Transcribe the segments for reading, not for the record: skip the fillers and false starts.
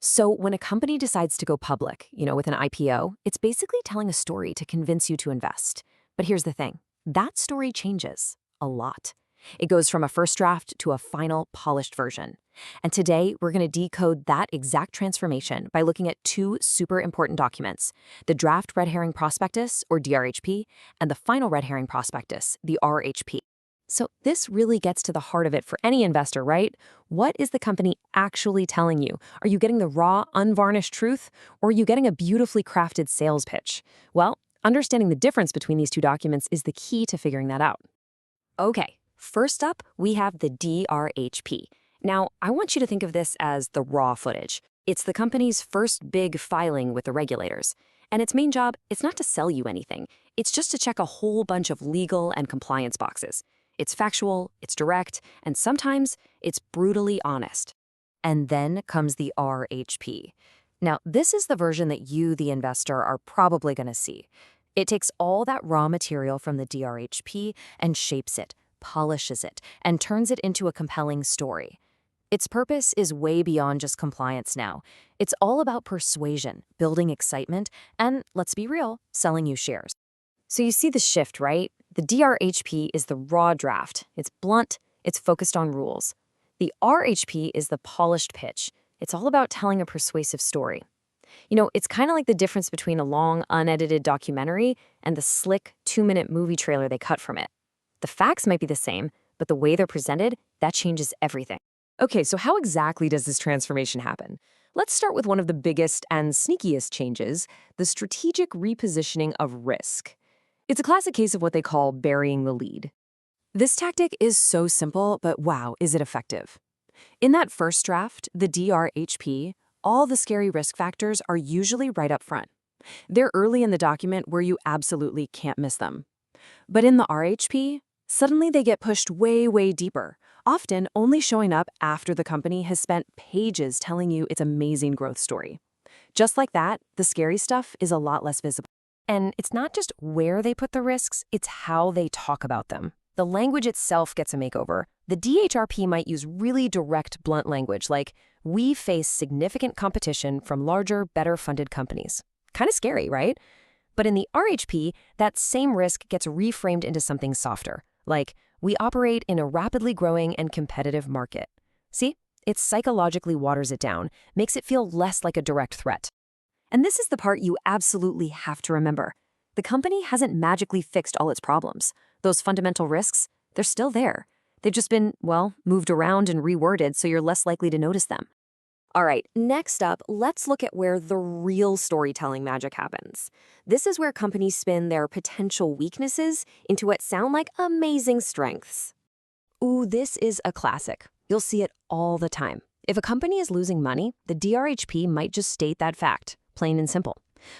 So when a company decides to go public, with an IPO, it's basically telling a story to convince you to invest. But here's the thing. That story changes a lot. It goes from a first draft to a final, polished version. And today, we're going to decode that exact transformation by looking at two super important documents, the Draft Red Herring Prospectus, or DRHP, and the Final Red Herring Prospectus, the RHP. So this really gets to the heart of it for any investor, right? What is the company actually telling you? Are you getting the raw, unvarnished truth, or are you getting a beautifully crafted sales pitch? Well, understanding the difference between these two documents is the key to figuring that out. Okay, first up, we have the DRHP. Now, I want you to think of this as the raw footage. It's the company's first big filing with the regulators. And its main job, it's not to sell you anything. It's just to check a whole bunch of legal and compliance boxes. It's factual, it's direct, and sometimes it's brutally honest. And then comes the RHP. Now, this is the version that you, the investor, are probably going to see. It takes all that raw material from the DRHP and shapes it, polishes it, and turns it into a compelling story. Its purpose is way beyond just compliance now. It's all about persuasion, building excitement, and, let's be real, selling you shares. So you see the shift, right? The DRHP is the raw draft. It's blunt, it's focused on rules. The RHP is the polished pitch. It's all about telling a persuasive story. It's kind of like the difference between a long, unedited documentary and the slick 2-minute movie trailer they cut from it. The facts might be the same, but the way they're presented, that changes everything. Okay, so how exactly does this transformation happen? Let's start with one of the biggest and sneakiest changes, the strategic repositioning of risk. It's a classic case of what they call burying the lead. This tactic is so simple, but wow, is it effective. In that first draft, the DRHP, all the scary risk factors are usually right up front. They're early in the document where you absolutely can't miss them. But in the RHP, suddenly they get pushed way, way deeper, often only showing up after the company has spent pages telling you its amazing growth story. Just like that, the scary stuff is a lot less visible. And it's not just where they put the risks, it's how they talk about them. The language itself gets a makeover. The DHRP might use really direct, blunt language like, we face significant competition from larger, better-funded companies. Kind of scary, right? But in the RHP, that same risk gets reframed into something softer, like, we operate in a rapidly growing and competitive market. See? It psychologically waters it down, makes it feel less like a direct threat. And this is the part you absolutely have to remember. The company hasn't magically fixed all its problems. Those fundamental risks, they're still there. They've just been, moved around and reworded so you're less likely to notice them. All right, next up, let's look at where the real storytelling magic happens. This is where companies spin their potential weaknesses into what sound like amazing strengths. Ooh, this is a classic. You'll see it all the time. If a company is losing money, the DRHP might just state that fact. Plain and simple.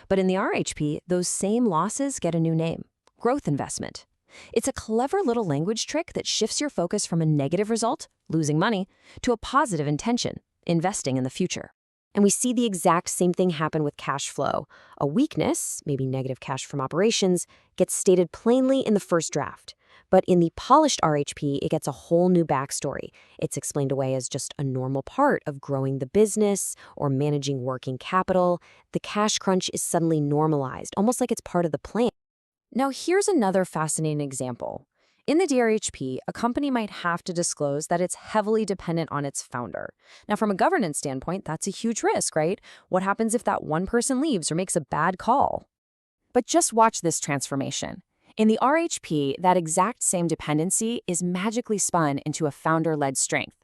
But in the RHP, those same losses get a new name, growth investment. It's a clever little language trick that shifts your focus from a negative result, losing money, to a positive intention, investing in the future. And we see the exact same thing happen with cash flow. A weakness, maybe negative cash from operations, gets stated plainly in the first draft. But in the polished RHP, it gets a whole new backstory. It's explained away as just a normal part of growing the business or managing working capital. The cash crunch is suddenly normalized, almost like it's part of the plan. Now, here's another fascinating example. In the DRHP, a company might have to disclose that it's heavily dependent on its founder. Now, from a governance standpoint, that's a huge risk, right? What happens if that one person leaves or makes a bad call? But just watch this transformation. In the RHP, that exact same dependency is magically spun into a founder-led strength.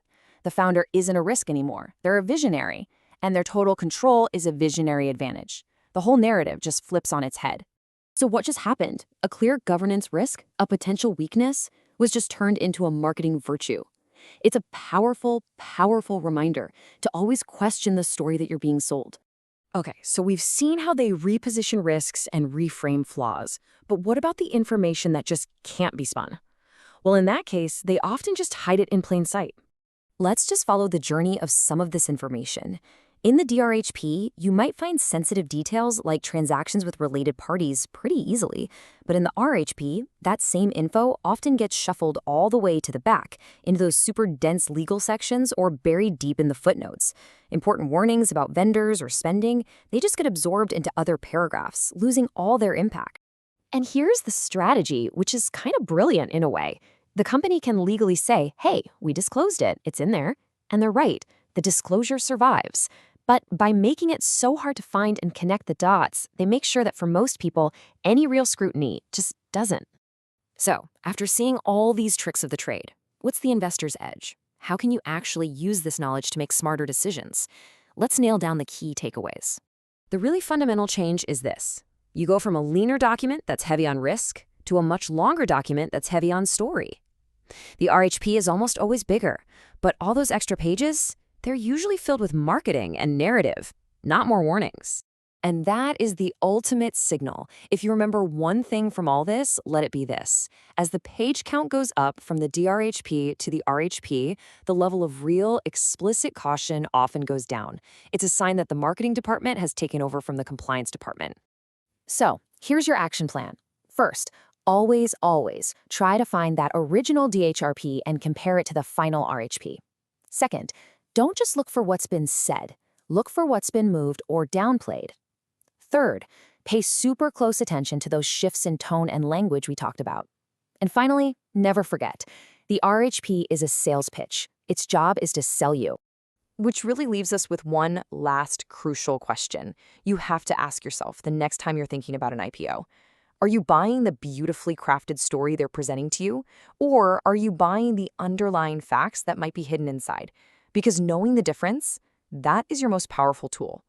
The founder isn't a risk anymore. They're a visionary, and their total control is a visionary advantage. The whole narrative just flips on its head. So what just happened? A clear governance risk, a potential weakness, was just turned into a marketing virtue. It's a powerful, powerful reminder to always question the story that you're being sold. Okay, so we've seen how they reposition risks and reframe flaws, but what about the information that just can't be spun? Well, in that case, they often just hide it in plain sight. Let's just follow the journey of some of this information. In the DRHP, you might find sensitive details like transactions with related parties pretty easily, but in the RHP, that same info often gets shuffled all the way to the back into those super dense legal sections or buried deep in the footnotes. Important warnings about vendors or spending, they just get absorbed into other paragraphs, losing all their impact. And here's the strategy, which is kind of brilliant in a way. The company can legally say, hey, we disclosed it, it's in there. And they're right, the disclosure survives. But by making it so hard to find and connect the dots, they make sure that for most people, any real scrutiny just doesn't. So, after seeing all these tricks of the trade, what's the investor's edge? How can you actually use this knowledge to make smarter decisions? Let's nail down the key takeaways. The really fundamental change is this. You go from a leaner document that's heavy on risk to a much longer document that's heavy on story. The RHP is almost always bigger, but all those extra pages, they're usually filled with marketing and narrative, not more warnings. And that is the ultimate signal. If you remember one thing from all this, let it be this. As the page count goes up from the DRHP to the RHP, the level of real, explicit caution often goes down. It's a sign that the marketing department has taken over from the compliance department. So, here's your action plan. First, always try to find that original DHRP and compare it to the final RHP. Second, don't just look for what's been said. Look for what's been moved or downplayed. Third, pay super close attention to those shifts in tone and language we talked about. And finally, never forget, the RHP is a sales pitch. Its job is to sell you. Which really leaves us with one last crucial question you have to ask yourself the next time you're thinking about an IPO. Are you buying the beautifully crafted story they're presenting to you? Or are you buying the underlying facts that might be hidden inside? Because knowing the difference, that is your most powerful tool.